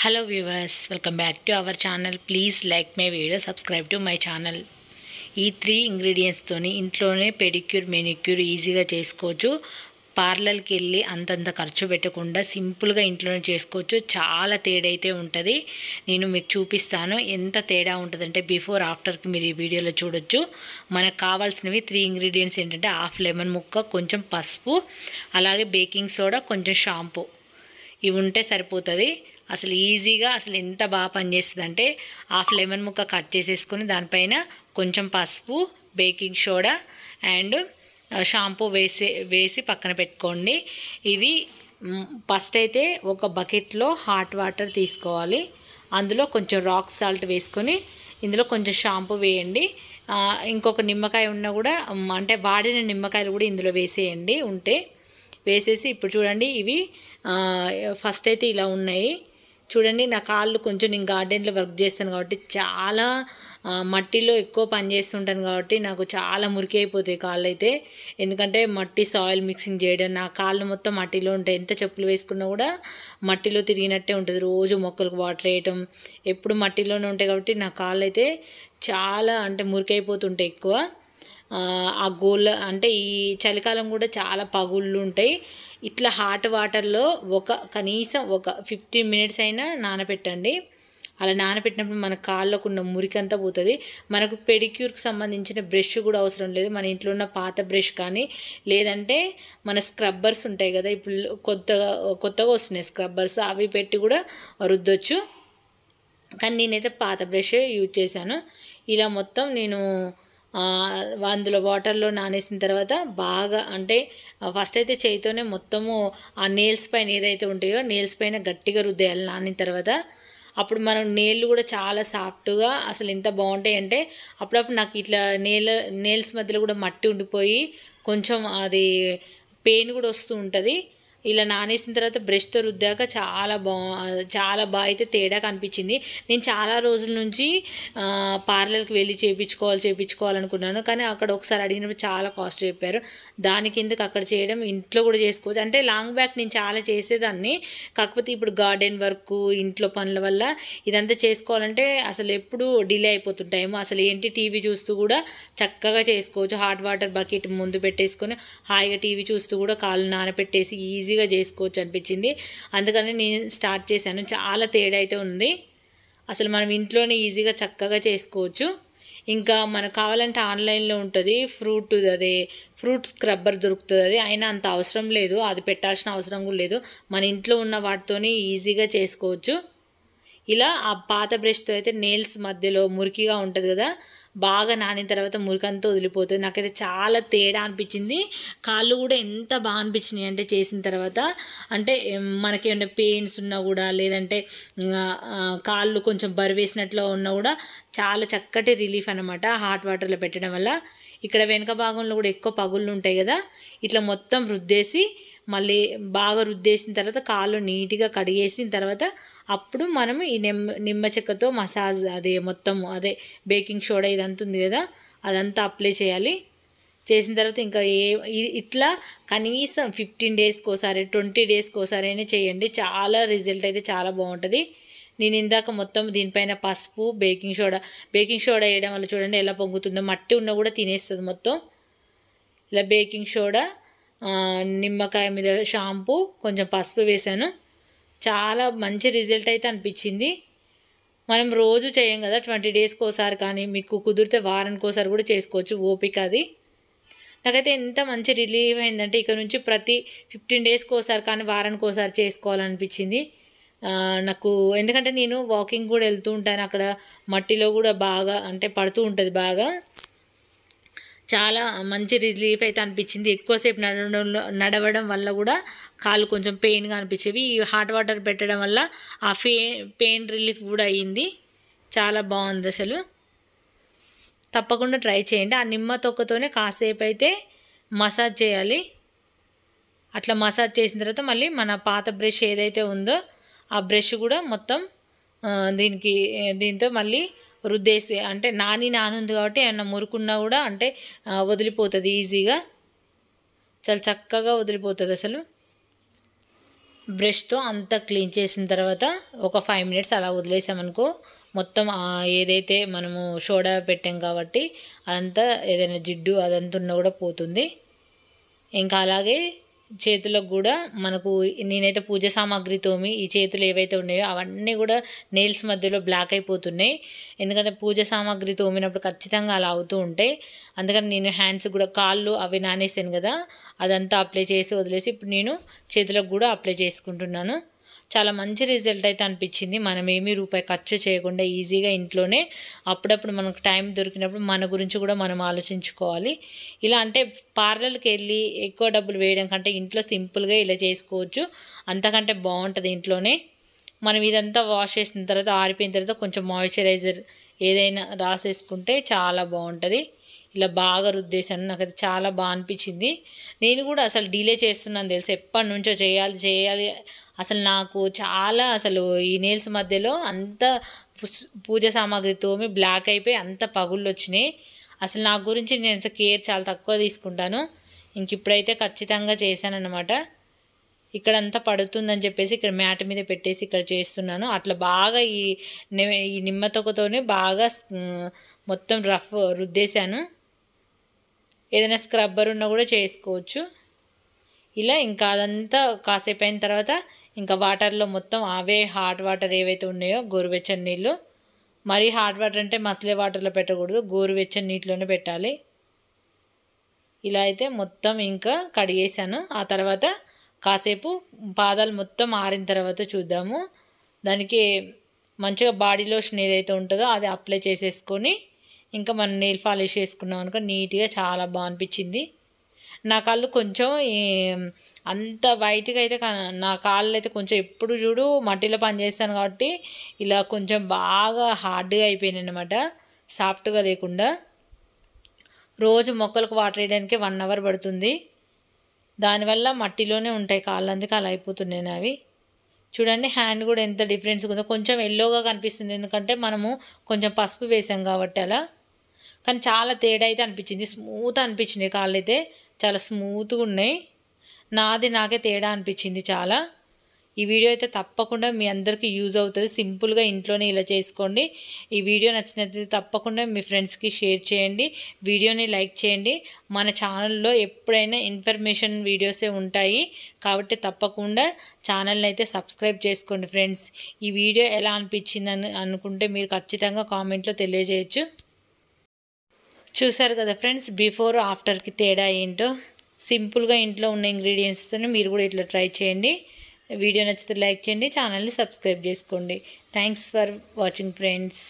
Hello viewers, welcome back to our channel. Please like my video, subscribe to my channel. ఈ 3 ingredients తోని ఇంట్లోనే pedicure manicure ఈజీగా చేసుకోవచ్చు. పార్లర్కి వెళ్ళి అంతంత ఖర్చు పెట్టకుండా సింపుల్గా ఇంట్లోనే చేసుకోవచ్చు. చాలా తేడా అయితే ఉంటుంది. నేను మీకు చూపిస్తాను ఎంత తేడా ఉంటుందంటే బిఫోర్ ఆఫ్టర్కి మీరు ఈ వీడియోలో చూడొచ్చు. మనకు కావాల్సినవి 3 ఇంగ్రీడియంట్స్ ఏంటంటే హాఫ్ లెమన్ ముక్క, కొంచెం పసుపు, అలాగే బేకింగ్ సోడా, కొంచెం షాంపూ. ఇవి ఉంటే సరిపోతుంది. అసలు ఈజీగా అసలు ఎంత బాగా పనిచేస్తుంది అంటే హాఫ్ లెమన్ ముక్క కట్ చేసేసుకొని దానిపైన కొంచెం పసుపు, బేకింగ్ సోడా అండ్ షాంపూ వేసి పక్కన పెట్టుకోండి. ఇది ఫస్ట్ అయితే ఒక బకెట్లో హాట్ వాటర్ తీసుకోవాలి. అందులో కొంచెం రాక్ సాల్ట్ వేసుకొని ఇందులో కొంచెం షాంపూ వేయండి. ఇంకొక నిమ్మకాయ ఉన్నా కూడా అంటే వాడిన నిమ్మకాయలు కూడా ఇందులో వేసేయండి. ఉంటే వేసేసి ఇప్పుడు చూడండి ఇవి ఫస్ట్ అయితే ఇలా ఉన్నాయి. చూడండి నా కాళ్ళు కొంచెం నేను గార్డెన్లో వర్క్ చేస్తాను కాబట్టి చాలా మట్టిలో ఎక్కువ పని చేస్తుంటాను కాబట్టి నాకు చాలా మురికి అయిపోతాయి కాళ్ళు అయితే. ఎందుకంటే మట్టి సాయిల్ మిక్సింగ్ చేయడం, నా కాళ్ళు మొత్తం మట్టిలో ఉంటాయి. ఎంత చెప్పులు వేసుకున్నా కూడా మట్టిలో తిరిగినట్టే ఉంటుంది. రోజు మొక్కలకు వాటర్ వేయటం ఎప్పుడు మట్టిలోనే ఉంటాయి కాబట్టి నా కాళ్ళు అయితే చాలా అంటే మురికి అయిపోతుంటాయి ఎక్కువ. ఆ గోళ్ళ అంటే ఈ చలికాలం కూడా చాలా పగుళ్ళు ఉంటాయి. ఇట్లా హాట్ వాటర్లో కనీసం ఒక 15 మినిట్స్ అయినా నానబెట్టండి. అలా నానబెట్టినప్పుడు మన కాళ్ళకు ఉన్న మురికంతా పోతుంది. మనకు పెడిక్యూర్కి సంబంధించిన బ్రష్ కూడా అవసరం లేదు. మన ఇంట్లో ఉన్న పాత బ్రష్ కానీ లేదంటే మన స్క్రబ్బర్స్ ఉంటాయి కదా, ఇప్పుడు కొత్తగా వస్తున్నాయి స్క్రబ్బర్స్, అవి పెట్టి కూడా రుద్దొచ్చు. కానీ నేనైతే పాత బ్రష్ యూజ్ చేశాను. ఇలా మొత్తం నేను అందులో వాటర్లో నానేసిన తర్వాత బాగా అంటే ఫస్ట్ అయితే చేయితోనే మొత్తము ఆ నెయిల్స్ పైన ఏదైతే ఉంటాయో నెయిల్స్ పైన గట్టిగా రుద్దేయాలి నానిన తర్వాత. అప్పుడు మనం నెయిల్ కూడా చాలా సాఫ్ట్గా అసలు ఎంత బాగుంటాయి అంటే అప్పుడప్పుడు నాకు ఇట్లా నెయిల్స్ మధ్యలో కూడా మట్టి ఉండిపోయి కొంచెం అది పెయిన్ కూడా వస్తూ ఉంటుంది. ఇలా నానేసిన తర్వాత బ్రష్తో రుద్దాక చాలా బాగా అయితే తేడా కనిపించింది. నేను చాలా రోజుల నుంచి పార్లర్కి వెళ్ళి చేయించుకోవాలనుకున్నాను. కానీ అక్కడ ఒకసారి అడిగినప్పుడు చాలా కాస్ట్ చెప్పారు. దాని కిందకి అక్కడ చేయడం ఇంట్లో కూడా చేసుకోవచ్చు. అంటే లాంగ్ బ్యాక్ నేను చాలా చేసేదాన్ని. కాకపోతే ఇప్పుడు గార్డెన్ వర్క్, ఇంట్లో పనుల వల్ల ఇదంతా చేసుకోవాలంటే అసలు ఎప్పుడు డిలే అయిపోతుంటాయేమో. అసలు ఏంటి టీవీ చూస్తూ కూడా చక్కగా చేసుకోవచ్చు. హాట్ వాటర్ బకెట్ ముందు పెట్టేసుకొని హాయిగా టీవీ చూస్తూ కూడా కాళ్ళు నానపెట్టేసి ఈజీగా చేసుకోవచ్చు అనిపించింది. అందుకని నేను స్టార్ట్ చేశాను. చాలా తేడా అయితే ఉంది. అసలు మనం ఇంట్లోనే ఈజీగా చక్కగా చేసుకోవచ్చు. ఇంకా మనకు కావాలంటే ఆన్లైన్లో ఉంటుంది ఫ్రూట్ స్క్రబ్బర్ దొరుకుతుంది. అది అయినా అంత అవసరం లేదు, అది పెట్టాల్సిన అవసరం కూడా లేదు. మన ఇంట్లో ఉన్న వాటితోనే ఈజీగా చేసుకోవచ్చు. ఇలా ఆ పాత బ్రష్తో అయితే నెయిల్స్ మధ్యలో మురికిగా ఉంటుంది కదా, బాగా నానిన తర్వాత మురికంతా వదిలిపోతుంది. నాకైతే చాలా తేడా అనిపించింది. కాళ్ళు కూడా ఎంత బాగా అనిపించినాయి అంటే చేసిన తర్వాత. అంటే మనకేమైనా పెయిన్స్ ఉన్నా కూడా లేదంటే కాళ్ళు కొంచెం బరువేసినట్లు ఉన్నా కూడా చాలా చక్కటి రిలీఫ్ అన్నమాట హాట్ వాటర్లో పెట్టడం వల్ల. ఇక్కడ వెనక భాగంలో కూడా ఎక్కువ పగుళ్ళు ఉంటాయి కదా, ఇట్లా మొత్తం రుద్దేసి మళ్ళీ బాగా రుద్దేసిన తర్వాత కాళ్ళు నీట్గా కడిగేసిన తర్వాత అప్పుడు మనం ఈ నిమ్మ చెక్కతో మసాజ్ అదే బేకింగ్ సోడా ఇదంతా ఉంది కదా అదంతా అప్లై చేయాలి. చేసిన తర్వాత ఇంకా ఇట్లా కనీసం 15 డేస్కి ఒకసారి 20 డేస్కి ఒకసారి అయినా చేయండి. చాలా రిజల్ట్ అయితే చాలా బాగుంటుంది. నేను ఇందాక మొత్తం దీనిపైన పసుపు, బేకింగ్ సోడా వేయడం వల్ల చూడండి ఎలా పొంగుతుందో. మట్టి ఉన్న కూడా తినేస్తుంది మొత్తం. ఇలా బేకింగ్ సోడా, నిమ్మకాయ మీద షాంపూ, కొంచెం పసుపు వేసాను. చాలా మంచి రిజల్ట్ అయితే అనిపించింది. మనం రోజు చేయం కదా, 20 డేస్కి ఒకసారి కానీ మీకు కుదిరితే వారానికి ఒకసారి కూడా చేసుకోవచ్చు, ఓపిక అది. నాకైతే ఎంత మంచి రిలీఫ్ అయిందంటే ఇక నుంచి ప్రతి 15 డేస్కి ఒకసారి కానీ వారానికి ఒకసారి చేసుకోవాలనిపించింది నాకు. ఎందుకంటే నేను వాకింగ్ కూడా వెళ్తూ ఉంటాను, అక్కడ మట్టిలో కూడా బాగా అంటే పడుతూ ఉంటుంది బాగా. చాలా మంచి రిలీఫ్ అయితే అనిపించింది. ఎక్కువసేపు నడవడం వల్ల కూడా కాళ్ళు కొంచెం పెయిన్గా అనిపించేవి. ఈ హాట్ వాటర్ పెట్టడం వల్ల ఆ పెయిన్ రిలీఫ్ కూడా అయ్యింది. చాలా బాగుంది అసలు. తప్పకుండా ట్రై చేయండి. ఆ నిమ్మ తొక్కతోనే కాసేపు అయితే మసాజ్ చేయాలి. అట్లా మసాజ్ చేసిన తర్వాత మళ్ళీ మన పాత బ్రష్ ఏదైతే ఉందో ఆ బ్రష్ కూడా మొత్తం దీంతో మళ్ళీ రుద్దేసి అంటే నానుంది కాబట్టి ఏమన్నా మురుకున్నా కూడా అంటే వదిలిపోతుంది ఈజీగా. చాలా చక్కగా వదిలిపోతుంది అసలు. బ్రష్తో అంతా క్లీన్ చేసిన తర్వాత ఒక 5 మినిట్స్ అలా వదిలేసామనుకో మొత్తం ఏదైతే మనము సోడా పెట్టాం కాబట్టి అదంతా ఏదైనా జిడ్డు అదంతా ఉన్నా కూడా పోతుంది. ఇంకా అలాగే చేతులకు కూడా మనకు నేనైతే పూజ సామాగ్రి తోమి ఈ చేతులు ఏవైతే ఉన్నాయో అవన్నీ కూడా నెయిల్స్ మధ్యలో బ్లాక్ అయిపోతున్నాయి. ఎందుకంటే పూజ సామాగ్రి తోమినప్పుడు ఖచ్చితంగా అలా అవుతూ ఉంటాయి. అందుకని నేను హ్యాండ్స్ కూడా కాళ్ళు అవి నానేసాను కదా అదంతా అప్లై చేసి వదిలేసి ఇప్పుడు నేను చేతులకు కూడా అప్లై చేసుకుంటున్నాను. చాలా మంచి రిజల్ట్ అయితే అనిపించింది. మనం ఏమీ రూపాయి ఖర్చు చేయకుండా ఈజీగా ఇంట్లోనే అప్పుడప్పుడు మనకు టైం దొరికినప్పుడు మన గురించి కూడా మనం ఆలోచించుకోవాలి. ఇలా అంటే పార్లర్కి వెళ్ళి ఎక్కువ డబ్బులు వేయడం కంటే ఇంట్లో సింపుల్గా ఇలా చేసుకోవచ్చు. అంతకంటే బాగుంటుంది ఇంట్లోనే. మనం ఇదంతా వాష్ చేసిన తర్వాత ఆరిపోయిన తర్వాత కొంచెం మాయిశ్చరైజర్ ఏదైనా రాసేసుకుంటే చాలా బాగుంటుంది. ఇలా బాగా రుద్దేశాను. నాకు అది చాలా బాగా అనిపించింది. నేను కూడా అసలు డిలే చేస్తున్నాను తెలుసు. ఎప్పటి నుంచో చేయాలి నాకు చాలా అసలు ఈ నెయిల్స్ మధ్యలో అంత పూజ సామాగ్రి తోమి బ్లాక్ అయిపోయి అంత పగుళ్ళు వచ్చినాయి. అసలు నా గురించి నేను కేర్ చాలా తక్కువ తీసుకుంటాను. ఇంక ఇప్పుడైతే ఖచ్చితంగా చేశానన్నమాట. ఇక్కడంతా పడుతుందని చెప్పేసి ఇక్కడ మ్యాట్ మీద పెట్టేసి ఇక్కడ చేస్తున్నాను. అట్లా బాగా ఈ నిమ్మతొక్కతోనే బాగా మొత్తం రఫ్ రుద్దేశాను. ఏదైనా స్క్రబ్బర్ ఉన్నా కూడా చేసుకోవచ్చు. ఇలా ఇంకా అదంతా కాసేపు అయిన తర్వాత ఇంకా వాటర్లో మొత్తం అవే హాట్ వాటర్ ఏవైతే ఉన్నాయో గోరువెచ్చని నీళ్ళు, మరీ హాట్ వాటర్ అంటే మసలే వాటర్లో పెట్టకూడదు, గోరువెచ్చని నీటిలోనే పెట్టాలి. ఇలా అయితే మొత్తం ఇంకా కడిగేసాను. ఆ తర్వాత కాసేపు పాదాలు మొత్తం ఆరిన తర్వాత చూద్దాము. దానికి మంచిగా బాడీ లోషన్ ఏదైతే ఉంటుందో అది అప్లై చేసేసుకొని ఇంకా మనం నెయిల్ పాలిష్ చేసుకున్నాం అనుకో నీట్గా చాలా బాగా అనిపించింది. నా కాళ్ళు కొంచెం అంత వైట్గా అయితే నా కాళ్ళు అయితే కొంచెం ఎప్పుడు చూడు మట్టిలో పని చేస్తాను కాబట్టి ఇలా కొంచెం బాగా హార్డ్గా అయిపోయినాయి అన్నమాట, సాఫ్ట్గా లేకుండా. రోజు మొక్కలకు వాటర్ వేయడానికి 1 అవర్ పడుతుంది. దానివల్ల మట్టిలోనే ఉంటాయి కాళ్ళు, అందుకే అలా అయిపోతున్నాయి అవి. చూడండి హ్యాండ్ కూడా ఎంత డిఫరెన్స్ ఉందో. కొంచెం ఎల్లోగా కనిపిస్తుంది ఎందుకంటే మనము కొంచెం పసుపు వేసాం కాబట్టి అలా. కానీ చాలా తేడా అయితే అనిపించింది. స్మూత్ అనిపించినాయి కాళ్ళు అయితే, చాలా స్మూత్గా ఉన్నాయి. నాకే తేడా అనిపించింది చాలా. ఈ వీడియో అయితే తప్పకుండా మీ అందరికీ యూజ్ అవుతుంది. సింపుల్గా ఇంట్లోనే ఇలా చేసుకోండి. ఈ వీడియో నచ్చినట్లయితే తప్పకుండా మీ ఫ్రెండ్స్కి షేర్ చేయండి. వీడియోని లైక్ చేయండి. మన ఛానల్లో ఎప్పుడైనా ఇన్ఫర్మేషన్ వీడియోసే ఉంటాయి కాబట్టి తప్పకుండా ఛానల్ని అయితే సబ్స్క్రైబ్ చేసుకోండి ఫ్రెండ్స్. ఈ వీడియో ఎలా అనిపించిందని అనుకుంటే మీరు ఖచ్చితంగా కామెంట్లో తెలియజేయచ్చు. చూసారు కదా ఫ్రెండ్స్, బిఫోర్ ఆఫ్టర్కి తేడా ఏంటో. సింపుల్గా ఇంట్లో ఉన్న ఇంగ్రీడియంట్స్తో మీరు కూడా ఇట్లా ట్రై చేయండి. వీడియో నచ్చితే లైక్ చేయండి, ఛానల్ని సబ్స్క్రైబ్ చేసుకోండి. Thanks for watching friends.